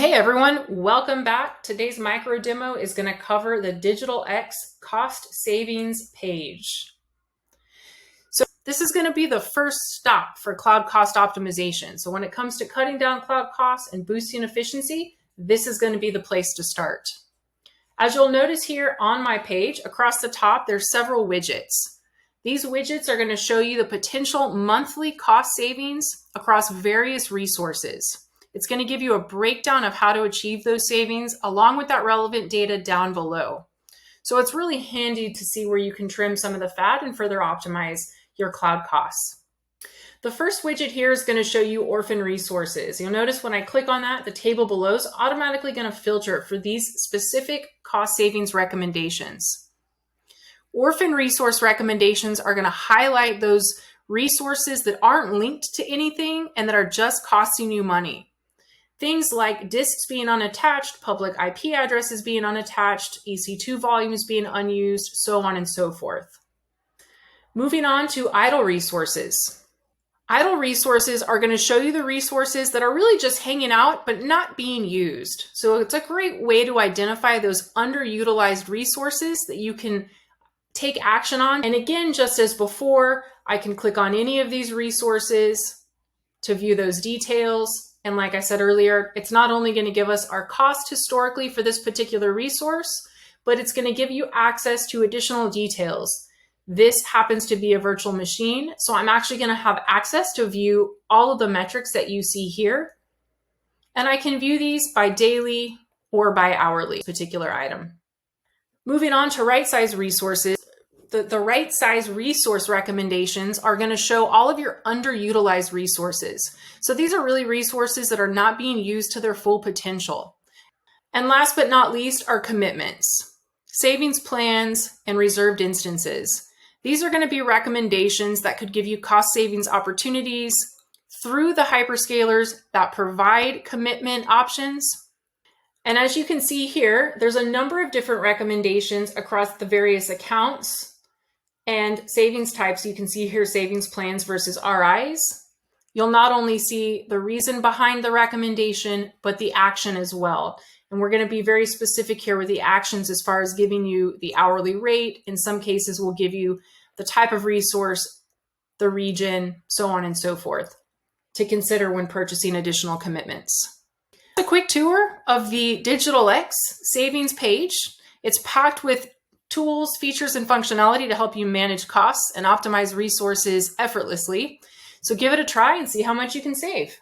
Hey everyone, welcome back. Today's micro demo is going to cover the DigitalEx cost savings page. So this is going to be the first stop for cloud cost optimization. So when it comes to cutting down cloud costs and boosting efficiency, this is going to be the place to start. As you'll notice here on my page, across the top, there's several widgets. These widgets are going to show you the potential monthly cost savings across various resources. It's going to give you a breakdown of how to achieve those savings along with that relevant data down below. So it's really handy to see where you can trim some of the fat and further optimize your cloud costs. The first widget here is going to show you orphan resources. You'll notice when I click on that, the table below is automatically going to filter for these specific cost savings recommendations. Orphan resource recommendations are going to highlight those resources that aren't linked to anything and that are just costing you money. Things like disks being unattached, public IP addresses being unattached, EC2 volumes being unused, so on and so forth. Moving on to idle resources. Idle resources are going to show you the resources that are really just hanging out but not being used. So it's a great way to identify those underutilized resources that you can take action on. And again, just as before, I can click on any of these resources to view those details. And like I said earlier, it's not only going to give us our cost historically for this particular resource, but it's going to give you access to additional details. This happens to be a virtual machine, so I'm actually going to have access to view all of the metrics that you see here. And I can view these by daily or by hourly particular item. Moving on to right size resources. The right size resource recommendations are going to show all of your underutilized resources. So these are really resources that are not being used to their full potential. And last but not least are commitments, savings plans, and reserved instances. These are going to be recommendations that could give you cost savings opportunities through the hyperscalers that provide commitment options. And as you can see here, there's a number of different recommendations across the various accounts and savings types. You can see here savings plans versus RIs. You'll not only see the reason behind the recommendation, but the action as well. And we're going to be very specific here with the actions as far as giving you the hourly rate. In some cases, we'll give you the type of resource, the region, so on and so forth to consider when purchasing additional commitments. A quick tour of the DigitalEx savings page. It's packed with tools, features, and functionality to help you manage costs and optimize resources effortlessly. So give it a try and see how much you can save.